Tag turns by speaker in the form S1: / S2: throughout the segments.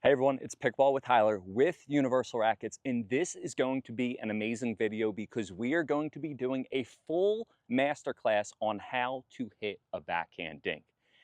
S1: Hey everyone, it's Pickleball with Tyler with Universal Rackets, and this is going to be an amazing video because we are going to be doing a full masterclass on how to hit a backhand dink.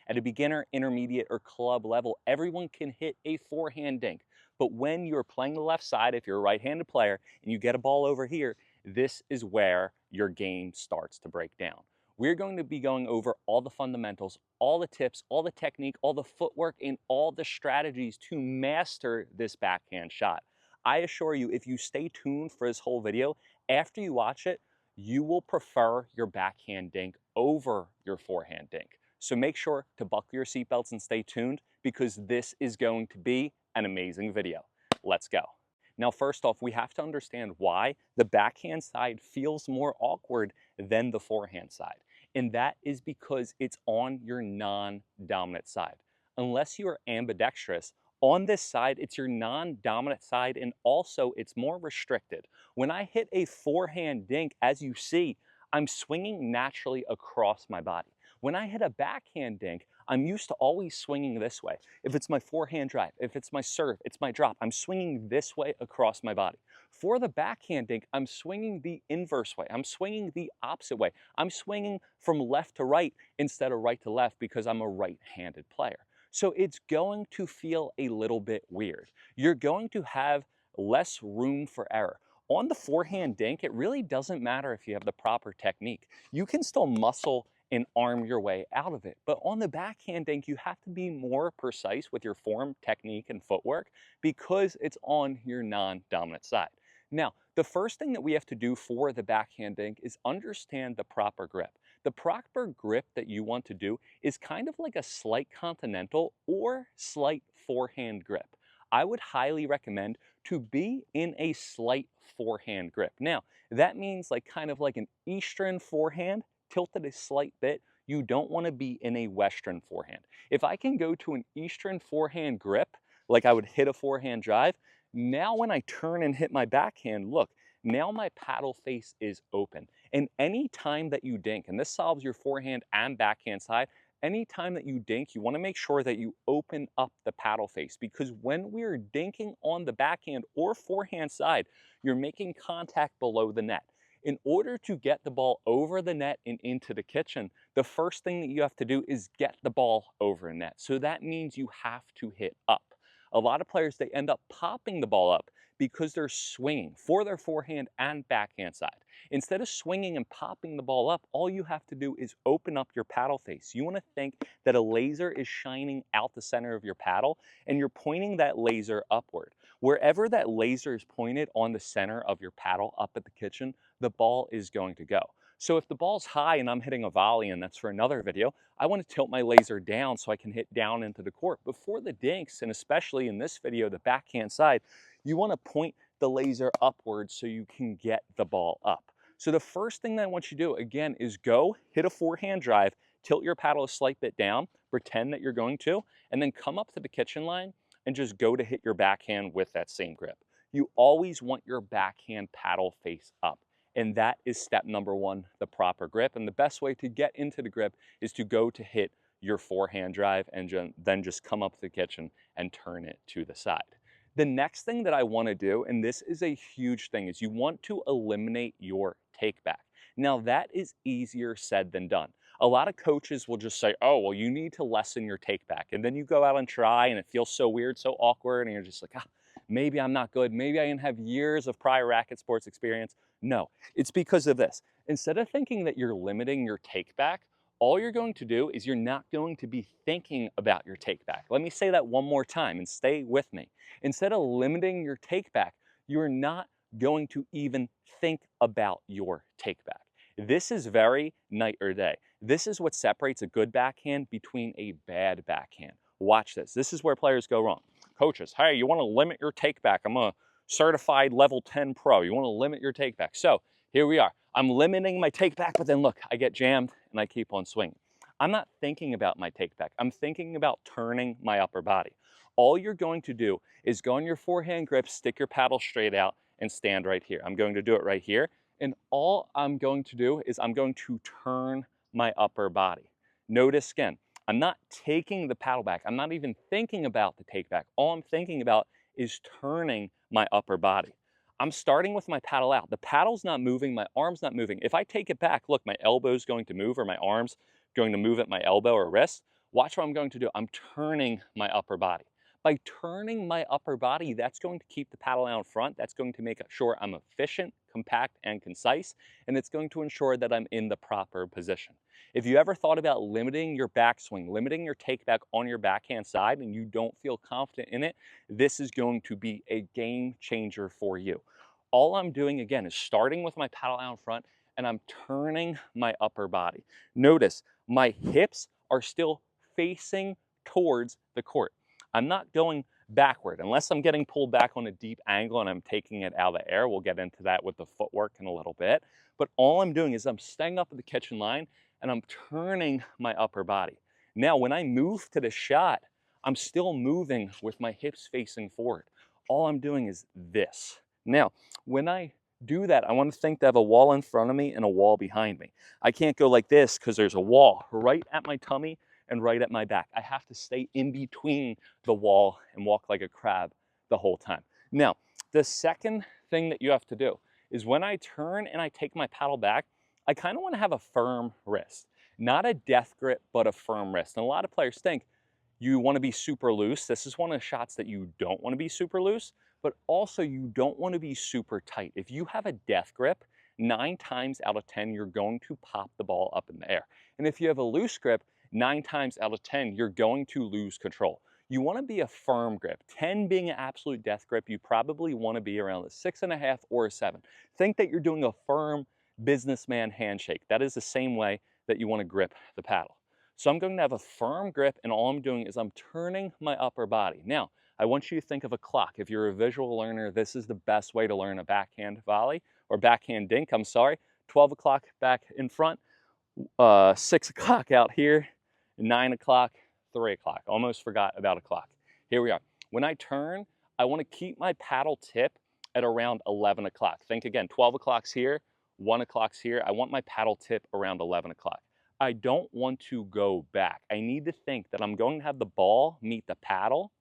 S1: At a beginner, intermediate, or club level, everyone can hit a forehand dink. But when you're playing the left side, if you're a right-handed player and you get a ball over here, this is where your game starts to break down. We're going to be going over all the fundamentals, all the tips, all the technique, all the footwork, and all the strategies to master this backhand shot. I assure you, if you stay tuned for this whole video, after you watch it, you will prefer your backhand dink over your forehand dink. So make sure to buckle your seatbelts and stay tuned because this is going to be an amazing video. Let's go. Now, first off, we have to understand why the backhand side feels more awkward than the forehand side. And that is because it's on your non-dominant side. Unless you are ambidextrous, on this side, it's your non-dominant side, and also it's more restricted. When I hit a forehand dink, as you see, I'm swinging naturally across my body. When I hit a backhand dink, I'm used to always swinging this way. If it's my forehand drive, if it's my serve, it's my drop, I'm swinging this way across my body. For the backhand dink, I'm swinging the inverse way. I'm swinging the opposite way. I'm swinging from left to right instead of right to left because I'm a right-handed player. So it's going to feel a little bit weird. You're going to have less room for error. On the forehand dink, it really doesn't matter if you have the proper technique. You can still muscle and arm your way out of it. But on the backhand dink, you have to be more precise with your form, technique, and footwork because it's on your non-dominant side. Now, the first thing that we have to do for the backhand dink is understand the proper grip. The proper grip that you want to do is kind of like a slight continental or slight forehand grip. I would highly recommend to be in a slight forehand grip. Now, that means like kind of like an Eastern forehand, tilted a slight bit. You don't want to be in a Western forehand. If I can go to an Eastern forehand grip, like I would hit a forehand drive, now when I turn and hit my backhand, look, now my paddle face is open. And any time that you dink, and this solves your forehand and backhand side, anytime that you dink, you want to make sure that you open up the paddle face because when we're dinking on the backhand or forehand side, you're making contact below the net. In order to get the ball over the net and into the kitchen, the first thing that you have to do is get the ball over the net. So that means you have to hit up. A lot of players, they end up popping the ball up because they're swinging for their forehand and backhand side. Instead of swinging and popping the ball up, all you have to do is open up your paddle face. You want to think that a laser is shining out the center of your paddle and you're pointing that laser upward. Wherever that laser is pointed on the center of your paddle up at the kitchen, the ball is going to go. So if the ball's high and I'm hitting a volley, and that's for another video, I want to tilt my laser down so I can hit down into the court. Before the dinks, and especially in this video, the backhand side, you want to point the laser upwards so you can get the ball up. So the first thing that I want you to do, again, is go hit a forehand drive, tilt your paddle a slight bit down, pretend that you're going to, and then come up to the kitchen line and just go to hit your backhand with that same grip. You always want your backhand paddle face up. And that is step number one, the proper grip. And the best way to get into the grip is to go to hit your forehand drive and then just come up to the kitchen and turn it to the side. The next thing that I want to do, and this is a huge thing, is you want to eliminate your takeback. Now that is easier said than done. A lot of coaches will just say, oh, well, you need to lessen your takeback. And then you go out and try and it feels so weird, so awkward. And you're just like, maybe I'm not good. Maybe I didn't have years of prior racket sports experience. No, it's because of this. Instead of thinking that you're limiting your takeback, all you're going to do is you're not going to be thinking about your takeback. Let me say that one more time and stay with me. Instead of limiting your takeback, you're not going to even think about your takeback. This is very night or day. This is what separates a good backhand between a bad backhand. Watch this. This is where players go wrong. Coaches, hey, you want to limit your takeback. I'm a certified level 10 pro. You want to limit your takeback. So here we are. I'm limiting my takeback, but then look, I get jammed and I keep on swinging. I'm not thinking about my takeback. I'm thinking about turning my upper body. All you're going to do is go on your forehand grip, stick your paddle straight out, and stand right here. I'm going to do it right here. And all I'm going to do is I'm going to turn my upper body. Notice again, I'm not taking the paddle back. I'm not even thinking about the take back. All I'm thinking about is turning my upper body. I'm starting with my paddle out. The paddle's not moving, my arm's not moving. If I take it back, look, my elbow's going to move or my arm's going to move at my elbow or wrist. Watch what I'm going to do. I'm turning my upper body. By turning my upper body, that's going to keep the paddle out in front. That's going to make sure I'm efficient, compact, and concise, and it's going to ensure that I'm in the proper position. If you ever thought about limiting your backswing, limiting your take back on your backhand side, and you don't feel confident in it, this is going to be a game changer for you. All I'm doing, again, is starting with my paddle out in front, and I'm turning my upper body. Notice my hips are still facing towards the court. I'm not going backward unless I'm getting pulled back on a deep angle and I'm taking it out of the air. We'll get into that with the footwork in a little bit. But all I'm doing is I'm staying up at the kitchen line and I'm turning my upper body. Now, when I move to the shot, I'm still moving with my hips facing forward. All I'm doing is this. Now, when I do that, I want to think to have a wall in front of me and a wall behind me. I can't go like this because there's a wall right at my tummy and right at my back. I have to stay in between the wall and walk like a crab the whole time. Now, the second thing that you have to do is when I turn and I take my paddle back, I kind of want to have a firm wrist. Not a death grip, but a firm wrist. And a lot of players think you want to be super loose. This is one of the shots that you don't want to be super loose, but also you don't want to be super tight. If you have a death grip, 9 times out of 10, you're going to pop the ball up in the air. And if you have a loose grip, 9 times out of 10, you're going to lose control. You want to be a firm grip. 10 being an absolute death grip, you probably want to be around a 6.5 or a 7. Think that you're doing a firm businessman handshake. That is the same way that you want to grip the paddle. So I'm going to have a firm grip, and all I'm doing is I'm turning my upper body. Now, I want you to think of a clock. If you're a visual learner, this is the best way to learn a backhand volley, or backhand dink, I'm sorry. 12 o'clock back in front, 6 o'clock out here, 9 o'clock, 3 o'clock. Almost forgot about a clock. Here we are. When I turn, I want to keep my paddle tip at around 11 o'clock. Think again, 12 o'clock's here, 1 o'clock's here. I want my paddle tip around 11 o'clock. I don't want to go back. I need to think that I'm going to have the ball meet the paddle.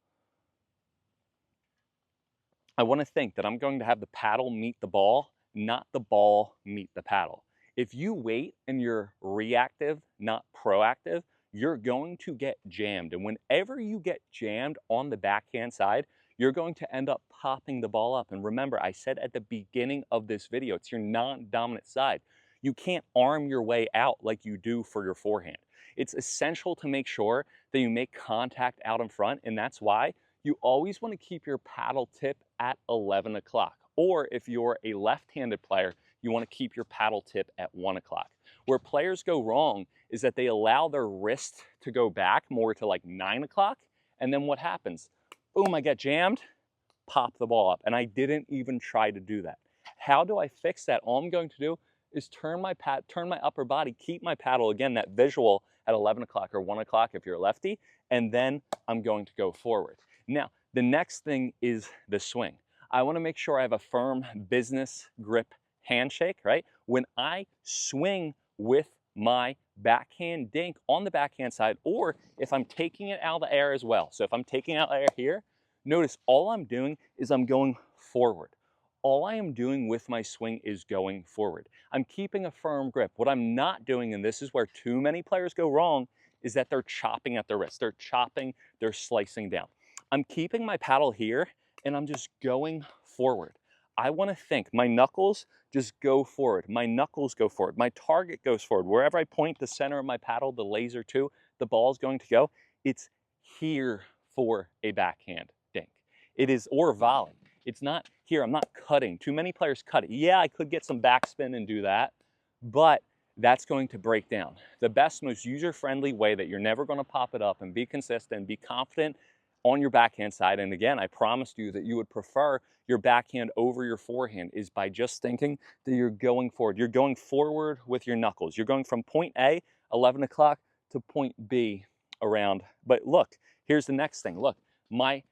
S1: I want to think that I'm going to have the paddle meet the ball, not the ball meet the paddle. If you wait and you're reactive, not proactive, you're going to get jammed. And whenever you get jammed on the backhand side, you're going to end up popping the ball up. And remember, I said at the beginning of this video, it's your non-dominant side. You can't arm your way out like you do for your forehand. It's essential to make sure that you make contact out in front, and that's why you always want to keep your paddle tip at 11 o'clock. Or if you're a left-handed player, you want to keep your paddle tip at 1 o'clock. Where players go wrong is that they allow their wrist to go back more to like 9 o'clock, and then what happens? Boom, I get jammed, pop the ball up, and I didn't even try to do that. How do I fix that? All I'm going to do is turn my upper body, keep my paddle, again, that visual at 11 o'clock or 1 o'clock if you're a lefty, and then I'm going to go forward. Now, the next thing is the swing. I want to make sure I have a firm business grip handshake, right? When I swing with my backhand dink on the backhand side, or if I'm taking it out of the air as well. So if I'm taking out the air here, notice all I'm doing is I'm going forward. All I am doing with my swing is going forward. I'm keeping a firm grip. What I'm not doing, and this is where too many players go wrong, is that they're chopping at the wrist. They're chopping, they're slicing down. I'm keeping my paddle here, and I'm just going forward. I want to think my knuckles just go forward. My knuckles go forward. My target goes forward. Wherever I point the center of my paddle, the laser to, the ball is going to go. It's here for a backhand dink. It is, or volley. It's not here. I'm not cutting. Too many players cut it. Yeah, I could get some backspin and do that, but that's going to break down. The best, most user-friendly way that you're never going to pop it up and be consistent, be confident on your backhand side, and again, I promised you that you would prefer your backhand over your forehand, is by just thinking that you're going forward. You're going forward with your knuckles. You're going from point A, 11 o'clock, to point B around. But look, here's the next thing. Look, my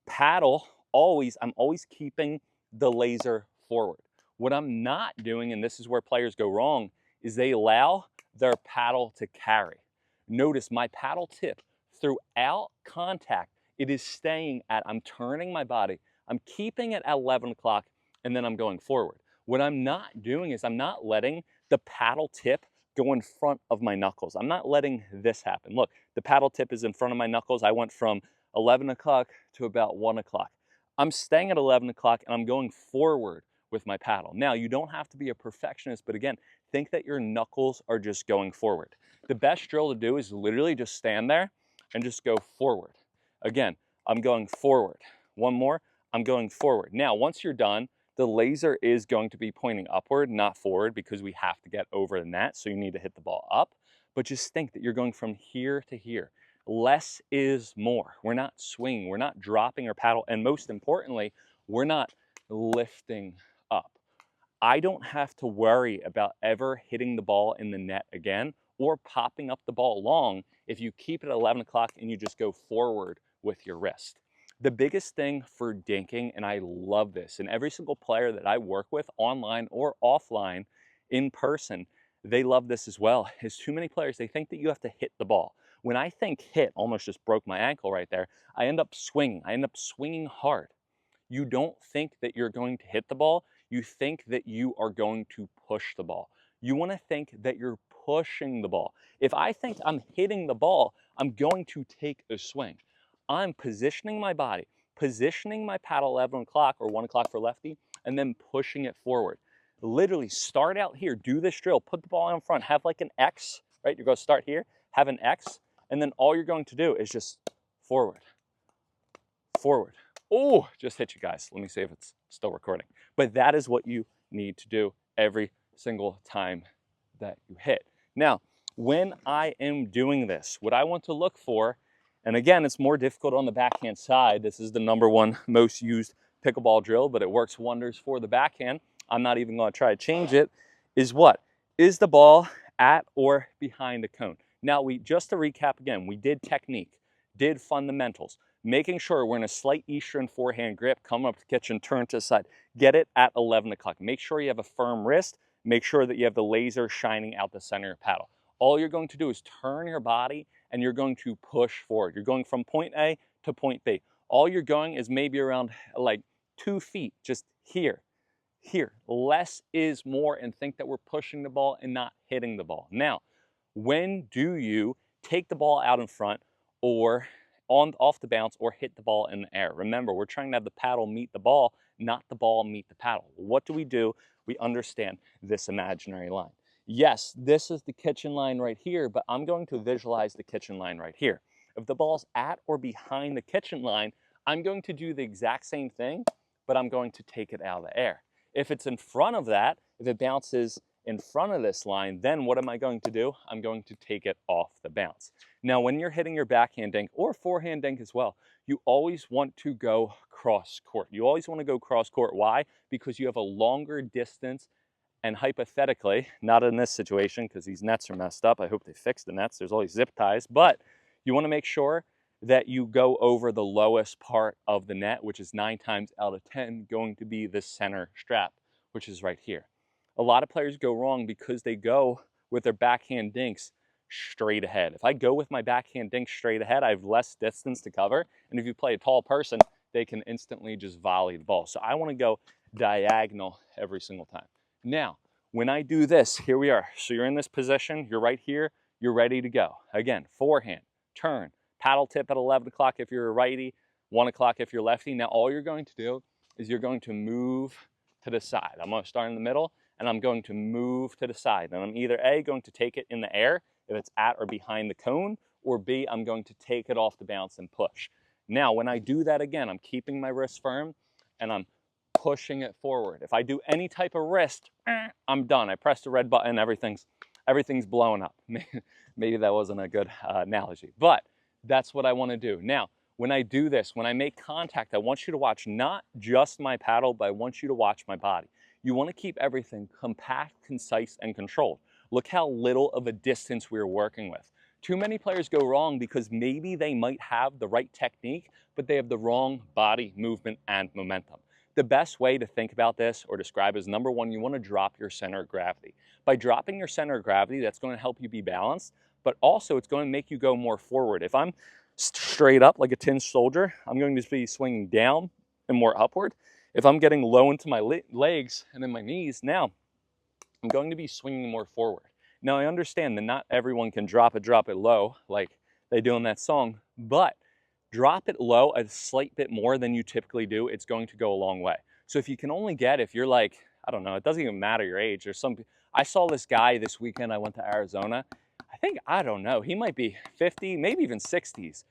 S1: paddle, I'm always keeping the laser forward. What I'm not doing, and this is where players go wrong, is they allow their paddle to carry. notice my paddle tip throughout contact, it is staying at, I'm turning my body, I'm keeping it at 11 o'clock, and then I'm going forward. What I'm not doing is I'm not letting the paddle tip go in front of my knuckles. I'm not letting this happen. Look, the paddle tip is in front of my knuckles. I went from 11 o'clock to about 1 o'clock. I'm staying at 11 o'clock and I'm going forward with my paddle. Now, you don't have to be a perfectionist, but again, think that your knuckles are just going forward. The best drill to do is literally just stand there and just go forward. Again, I'm going forward. One more, I'm going forward. Now, once you're done, the laser is going to be pointing upward, not forward, because we have to get over the net, so you need to hit the ball up. But just think that you're going from here to here. Less is more. We're not swinging, we're not dropping our paddle, and most importantly, we're not lifting up. I don't have to worry about ever hitting the ball in the net again or popping up the ball long if you keep it at 11 o'clock and you just go forward with your wrist. The biggest thing for dinking, and I love this, and every single player that I work with online or offline in person, they love this as well, is too many players, they think that you have to hit the ball. When I think hit, almost just broke my ankle right there, I end up swinging. I end up swinging hard. You don't think that you're going to hit the ball. You think that you are going to push the ball. You want to think that you're pushing the ball. If I think I'm hitting the ball, I'm going to take a swing. I'm positioning my body, positioning my paddle 11 o'clock or 1 o'clock for lefty, and then pushing it forward. Literally start out here, do this drill, put the ball in front, have like an X, right? You're going to start here, have an X, and then all you're going to do is just forward, forward. Oh, just hit you guys. Let me see if it's still recording. But that is what you need to do every single time that you hit. Now, when I am doing this, what I want to look for, and again, it's more difficult on the backhand side. This is the #1 most used pickleball drill, but it works wonders for the backhand. I'm not even going to try to change it. Is what? Is the ball at or behind the cone? Now, just to recap again, we did technique, did fundamentals, making sure we're in a slight Eastern forehand grip, come up to the kitchen, turn to the side, get it at 11 o'clock. Make sure you have a firm wrist. Make sure that you have the laser shining out the center of your paddle. All you're going to do is turn your body and you're going to push forward. You're going from point A to point B. All you're going is maybe around like 2 feet, just here. Less is more, and think that we're pushing the ball and not hitting the ball. Now, when do you take the ball out in front or off the bounce or hit the ball in the air? Remember, we're trying to have the paddle meet the ball, not the ball meet the paddle. What do? We understand this imaginary line. Yes, this is the kitchen line right here, but I'm going to visualize the kitchen line right here. If the ball's at or behind the kitchen line, I'm going to do the exact same thing, but I'm going to take it out of the air. If it's in front of that, if it bounces in front of this line, then what am I going to do? I'm going to take it off the bounce. Now, when you're hitting your backhand dink or forehand dink as well, you always want to go cross court. You always want to go cross court. Why? Because you have a longer distance, and hypothetically, not in this situation because these nets are messed up. I hope they fix the nets. There's always zip ties, but you want to make sure that you go over the lowest part of the net, which is 9 times out of 10 going to be the center strap, which is right here. A lot of players go wrong because they go with their backhand dinks straight ahead. If I go with my backhand dink straight ahead, I have less distance to cover. And if you play a tall person, they can instantly just volley the ball. So I want to go diagonal every single time. Now, when I do this, here we are. So you're in this position, you're right here, you're ready to go. Again, forehand, turn, paddle tip at 11 o'clock if you're a righty, 1 o'clock if you're lefty. Now all you're going to do is you're going to move to the side. I'm going to start in the middle and I'm going to move to the side. And I'm either A, going to take it in the air if it's at or behind the cone, or B, I'm going to take it off the bounce and push. Now, when I do that again, I'm keeping my wrist firm and I'm pushing it forward. If I do any type of wrist, I'm done. I press the red button, everything's blowing up. Maybe that wasn't a good analogy, but that's what I want to do. Now, when I do this, when I make contact, I want you to watch not just my paddle, but I want you to watch my body. You want to keep everything compact, concise, and controlled. Look how little of a distance we're working with. Too many players go wrong because maybe they might have the right technique, but they have the wrong body movement and momentum. The best way to think about this or describe is #1, you want to drop your center of gravity. By dropping your center of gravity, that's going to help you be balanced. but also it's going to make you go more forward. If I'm straight up like a tin soldier, I'm going to be swinging down and more upward. If I'm getting low into my legs and then my knees, now I'm going to be swinging more forward. Now I understand that not everyone can drop it low like they do in that song, but drop it low a slight bit more than you typically do. It's going to go a long way. So if you can only get, if you're like, I don't know, it doesn't even matter your age. There's some, I saw this guy this weekend, I went to Arizona. I think, I don't know, he might be 50, maybe even 60s.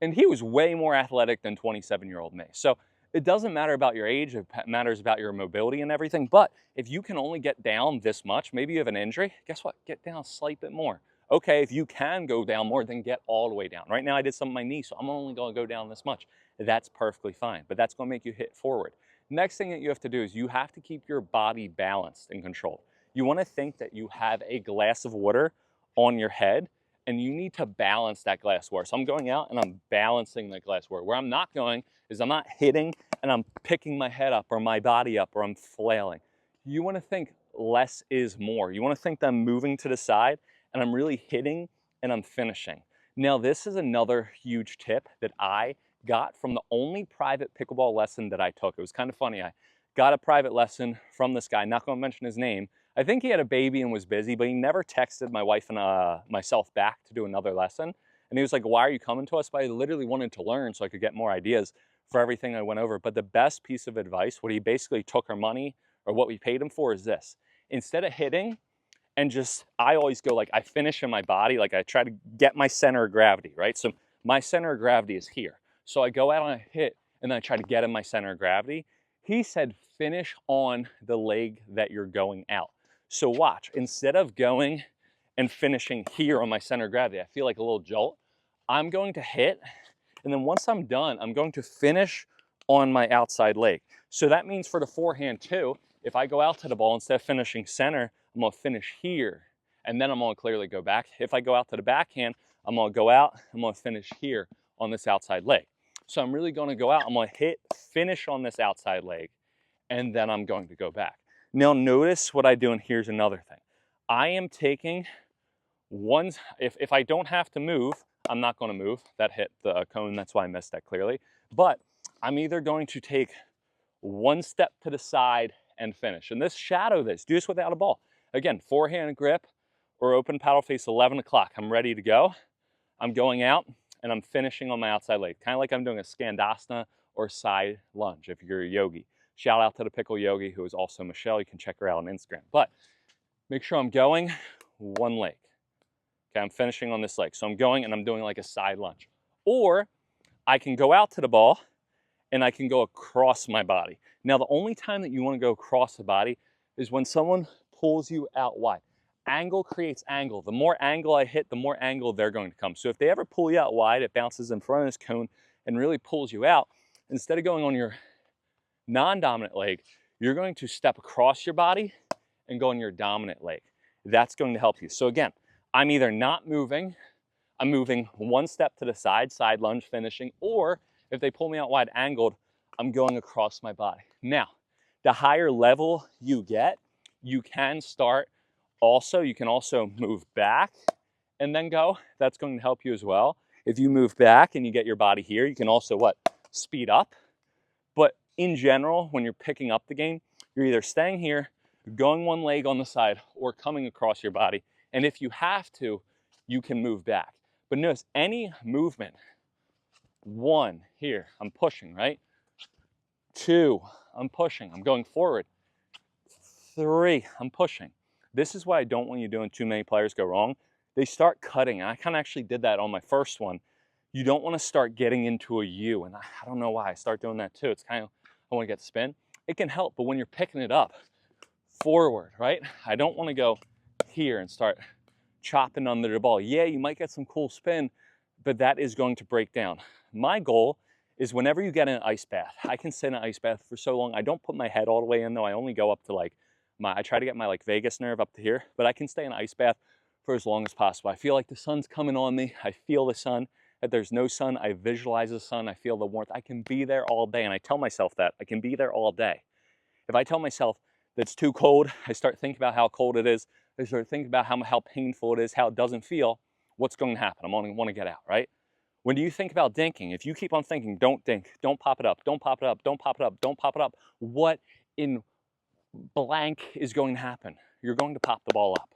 S1: And he was way more athletic than 27-year-old me. So it doesn't matter about your age, it matters about your mobility and everything. But if you can only get down this much, maybe you have an injury, guess what? Get down a slight bit more. Okay, if you can go down more, then get all the way down. Right now I did some of my knee, so I'm only gonna go down this much. That's perfectly fine, but that's gonna make you hit forward. Next thing that you have to do is you have to keep your body balanced and controlled. You wanna think that you have a glass of water on your head, and you need to balance that glass of water. So I'm going out and I'm balancing that glass of water. Where I'm not going is I'm not hitting and I'm picking my head up or my body up or I'm flailing. You wanna think less is more. You wanna think that I'm moving to the side and I'm really hitting and I'm finishing. Now this is another huge tip that I got from the only private pickleball lesson that I took. It was kind of funny. I got a private lesson from this guy, not gonna mention his name. I think he had a baby and was busy, but he never texted my wife and myself back to do another lesson. And he was like, why are you coming to us? But I literally wanted to learn so I could get more ideas for everything I went over. But the best piece of advice, what he basically took our money or what we paid him for is this. Instead of hitting and just, I always go like, I finish in my body, like I try to get my center of gravity, right? So my center of gravity is here. So I go out and I hit and then I try to get in my center of gravity. He said, finish on the leg that you're going out. So watch, instead of going and finishing here on my center of gravity, I feel like a little jolt, I'm going to hit, and then once I'm done, I'm going to finish on my outside leg. So that means for the forehand too, if I go out to the ball, instead of finishing center, I'm gonna finish here, and then I'm gonna clearly go back. If I go out to the backhand, I'm gonna go out, I'm gonna finish here on this outside leg. So I'm really gonna go out, I'm gonna hit, finish on this outside leg, and then I'm going to go back. Now notice what I do, and here's another thing. I am taking one, if I don't have to move, I'm not gonna move. That hit the cone, that's why I missed that clearly. But I'm either going to take one step to the side and finish. And this, shadow this, do this without a ball. Again, forehand grip or open paddle face 11 o'clock. I'm ready to go. I'm going out and I'm finishing on my outside leg. Kind of like I'm doing a skandasana or side lunge if you're a yogi. Shout out to the Pickle Yogi, who is also Michelle. You can check her out on Instagram. But make sure I'm going one leg. Okay, I'm finishing on this leg. So I'm going and I'm doing like a side lunge. Or I can go out to the ball and I can go across my body. Now, the only time that you want to go across the body is when someone pulls you out wide. Angle creates angle. The more angle I hit, the more angle they're going to come. So if they ever pull you out wide, it bounces in front of this cone and really pulls you out. Instead of going on your non-dominant leg, you're going to step across your body and go on your dominant leg. That's going to help you. So again, I'm either not moving, I'm moving one step to the side, side lunge finishing, or if they pull me out wide angled, I'm going across my body. Now, the higher level you get, you can start also, you can also move back and then go. That's going to help you as well. If you move back and you get your body here, you can also what? Speed up. But in general, when you're picking up the game, you're either staying here, going one leg on the side, or coming across your body. And if you have to, you can move back. But notice any movement, one, here, I'm pushing, right? Two, I'm pushing, I'm going forward. Three, I'm pushing. This is why I don't want you doing too many players go wrong. They start cutting. I kind of actually did that on my first one. You don't want to start getting into a U, and I don't know why I start doing that too. It's kind of, I want to get spin. It can help, but when you're picking it up, forward, right? I don't want to go here and start chopping under the ball. Yeah, you might get some cool spin, but that is going to break down. My goal is whenever you get in an ice bath, I can sit in an ice bath for so long. I don't put my head all the way in though. I only go up to like I try to get my like vagus nerve up to here, but I can stay in an ice bath for as long as possible. I feel like the sun's coming on me. I feel the sun. If there's no sun, I visualize the sun. I feel the warmth. I can be there all day. And I tell myself that I can be there all day. If I tell myself that it's too cold, I start thinking about how cold it is. I start thinking about how painful it is, how it doesn't feel. what's going to happen? I'm going to want to get out, right? When you think about dinking, if you keep on thinking, don't dink, don't pop it up, don't pop it up, don't pop it up, don't pop it up, what in blank is going to happen? You're going to pop the ball up.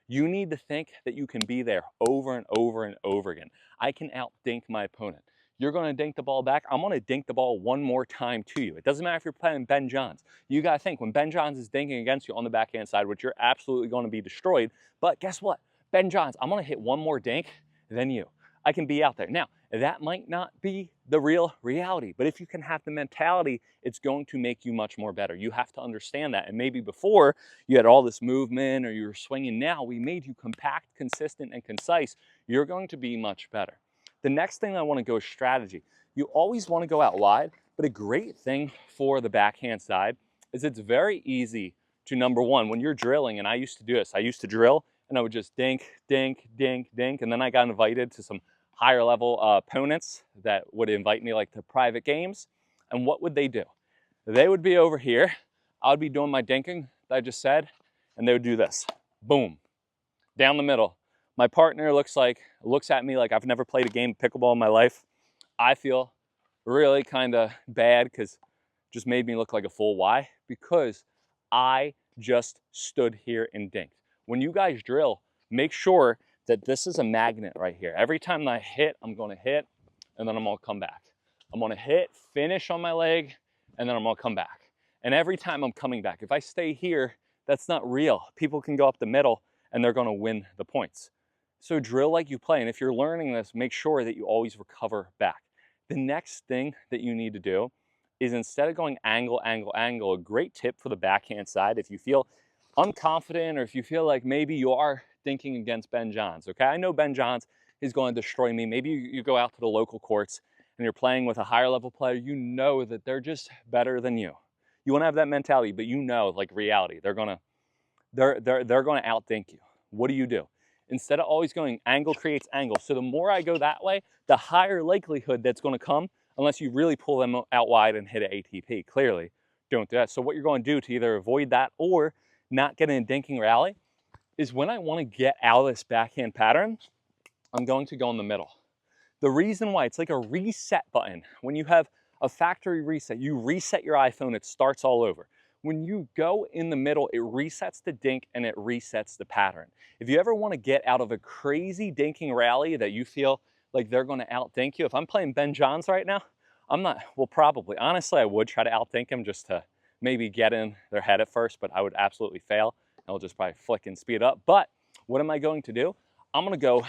S1: You need to think that you can be there over and over and over again. I can out dink my opponent. You're going to dink the ball back. I'm going to dink the ball one more time to you. It doesn't matter if you're playing Ben Johns. You got to think when Ben Johns is dinking against you on the backhand side, which you're absolutely going to be destroyed. But guess what? Ben Johns, I'm going to hit one more dink than you. I can be out there. Now, that might not be the real reality, but if you can have the mentality, it's going to make you much more better. You have to understand that. And maybe before you had all this movement or you were swinging, now we made you compact, consistent, and concise. You're going to be much better. The next thing I want to go is strategy. You always want to go out wide, but a great thing for the backhand side is it's very easy to, number one, when you're drilling, and I used to do this, I used to drill and I would just dink, dink, dink, dink, and then I got invited to some higher level opponents that would invite me like to private games. And what would they do? They would be over here. I would be doing my dinking that I just said, and they would do this. Boom, down the middle. My partner looks at me like I've never played a game of pickleball in my life. I feel really kind of bad because just made me look like a fool. Why? Because I just stood here and dinked. When you guys drill, make sure that this is a magnet right here. Every time I hit, I'm going to hit, and then I'm going to come back. I'm going to hit, finish on my leg, and then I'm going to come back. And every time I'm coming back, if I stay here, that's not real. People can go up the middle, and they're going to win the points. So drill like you play, and if you're learning this, make sure that you always recover back. The next thing that you need to do is instead of going angle, angle, angle, a great tip for the backhand side, if you feel unconfident or if you feel like maybe you are thinking against Ben Johns, okay? I know Ben Johns is going to destroy me. Maybe you go out to the local courts and you're playing with a higher level player, you know that they're just better than you. You want to have that mentality, but you know, like reality, they're gonna outthink you. What do? Instead of always going angle creates angle. So the more I go that way, the higher likelihood that's going to come, unless you really pull them out wide and hit an ATP. Clearly, don't do that. So what you're going to do to either avoid that or not get in a dinking rally is when I want to get out of this backhand pattern, I'm going to go in the middle. The reason why, it's like a reset button. When you have a factory reset, you reset your iPhone, it starts all over. When you go in the middle, it resets the dink and it resets the pattern. If you ever want to get out of a crazy dinking rally that you feel like they're going to outdink you, if I'm playing Ben Johns right now, I'm not, well, probably. Honestly, I would try to outdink him just to maybe get in their head at first, but I would absolutely fail. I'll just probably flick and speed up. But what am I going to do? I'm going to go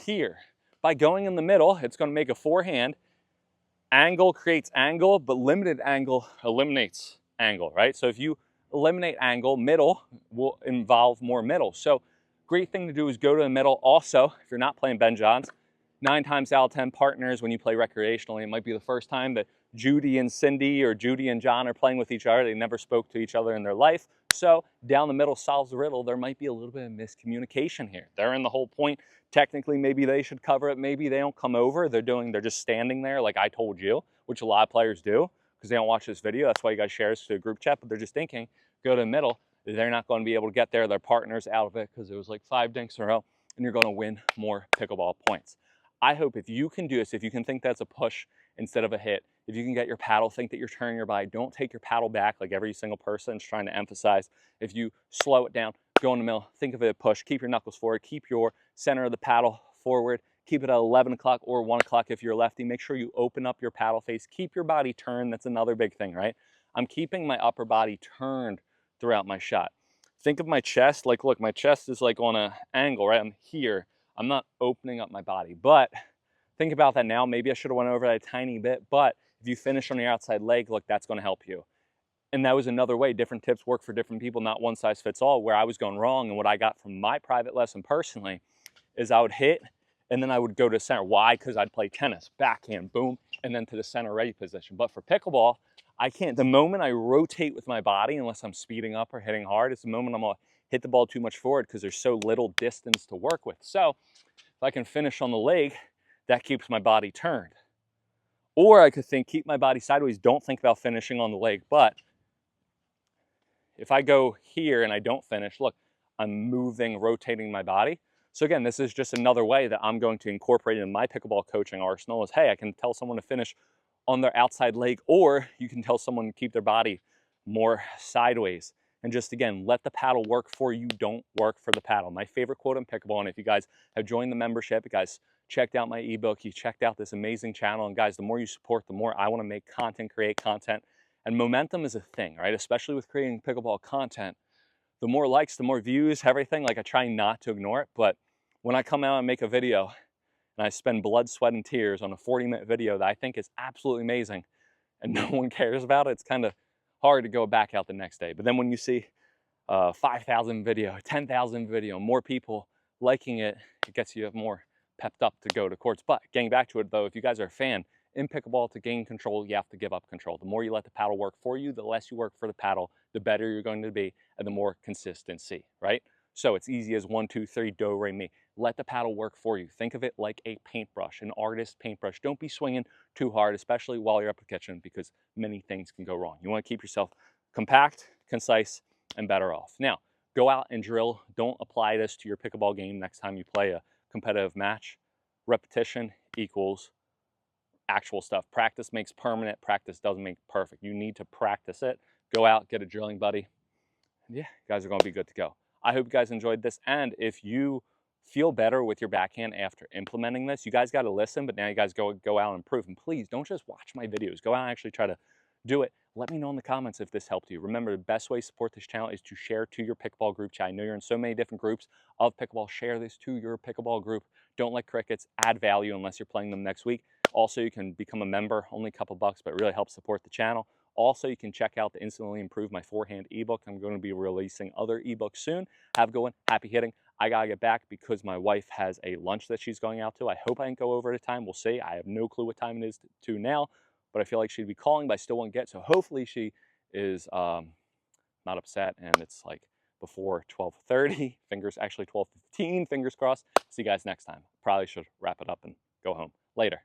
S1: here. By going in the middle, it's going to make a forehand. Angle creates angle, but limited angle eliminates angle, right? So if you eliminate angle, middle will involve more middle. So great thing to do is go to the middle. Also, if you're not playing Ben Johns, 9 times out of 10 partners, when you play recreationally, it might be the first time that Judy and Cindy or Judy and John are playing with each other. They never spoke to each other in their life. So down the middle solves the riddle. There might be a little bit of miscommunication here. They're in the whole point. Technically, maybe they should cover it. Maybe they don't come over. They're just standing there like I told you, which a lot of players do because they don't watch this video. That's why you guys share this to a group chat, but they're just thinking, go to the middle. They're not going to be able to get there. Their partner's out of it because it was like 5 dinks in a row, and you're going to win more pickleball points. I hope if you can do this, if you can think that's a push instead of a hit, if you can get your paddle, think that you're turning your body, don't take your paddle back like every single person is trying to emphasize. If you slow it down, go in the middle, think of it as a push, keep your knuckles forward, keep your center of the paddle forward, keep it at 11 o'clock or 1 o'clock if you're lefty. Make sure you open up your paddle face, keep your body turned. That's another big thing, right? I'm keeping my upper body turned throughout my shot. Think of my chest, like look, my chest is like on an angle, right? I'm here. I'm not opening up my body, but think about that now. Maybe I should have went over that a tiny bit, but if you finish on your outside leg, look, that's going to help you. And that was another way. Different tips work for different people, not one size fits all. Where I was going wrong and what I got from my private lesson personally is I would hit and then I would go to center. Why? Because I'd play tennis, backhand, boom, and then to the center ready position. But for pickleball, I can't. The moment I rotate with my body, unless I'm speeding up or hitting hard, it's the moment I'm going to hit the ball too much forward because there's so little distance to work with. So if I can finish on the leg, that keeps my body turned. Or I could think, keep my body sideways, don't think about finishing on the leg. But if I go here and I don't finish, look, I'm moving, rotating my body. So again, this is just another way that I'm going to incorporate in my pickleball coaching arsenal is, hey, I can tell someone to finish on their outside leg, or you can tell someone to keep their body more sideways. And just again, let the paddle work for you, don't work for the paddle. My favorite quote on pickleball, and if you guys have joined the membership, you guys checked out my ebook, you checked out this amazing channel, and guys, the more you support, the more I want to make content, create content. And momentum is a thing, right? Especially with creating pickleball content. The more likes, the more views, everything. Like, I try not to ignore it, but when I come out and make a video and I spend blood, sweat, and tears on a 40-minute video that I think is absolutely amazing and no one cares about it, it's kind of hard to go back out the next day. But then when you see 5,000 video, 10,000 video, more people liking it, it gets you more pepped up to go to courts. But getting back to it though, if you guys are a fan, in pickleball, to gain control, you have to give up control. The more you let the paddle work for you, the less you work for the paddle, the better you're going to be, and the more consistency, right? So it's easy as 1, 2, 3, do, re, mi. Let the paddle work for you. Think of it like a paintbrush, an artist paintbrush. Don't be swinging too hard, especially while you're up the kitchen, because many things can go wrong. You want to keep yourself compact, concise, and better off. Now, go out and drill. Don't apply this to your pickleball game next time you play a competitive match. Repetition equals actual stuff. Practice makes permanent. Practice doesn't make perfect. You need to practice it. Go out, get a drilling buddy. Yeah, you guys are going to be good to go. I hope you guys enjoyed this. And if you feel better with your backhand after implementing this, you guys got to listen, but now you guys go out and improve. And please don't just watch my videos. Go out and actually try to do it. Let me know in the comments if this helped you. Remember, the best way to support this channel is to share to your pickleball group chat. I know you're in so many different groups of pickleball. Share this to your pickleball group. Don't let crickets add value unless you're playing them next week. Also, you can become a member, only a couple bucks, but it really helps support the channel. Also, you can check out the Instantly Improve My Forehand ebook. I'm going to be releasing other ebooks soon. Have a good one. Happy hitting. I got to get back because my wife has a lunch that she's going out to. I hope I didn't go over the time. We'll see. I have no clue what time it is to now, but I feel like she'd be calling, but I still won't get. So hopefully she is not upset and it's like before 12:30. Actually 12:15. Fingers crossed. See you guys next time. Probably should wrap it up and go home. Later.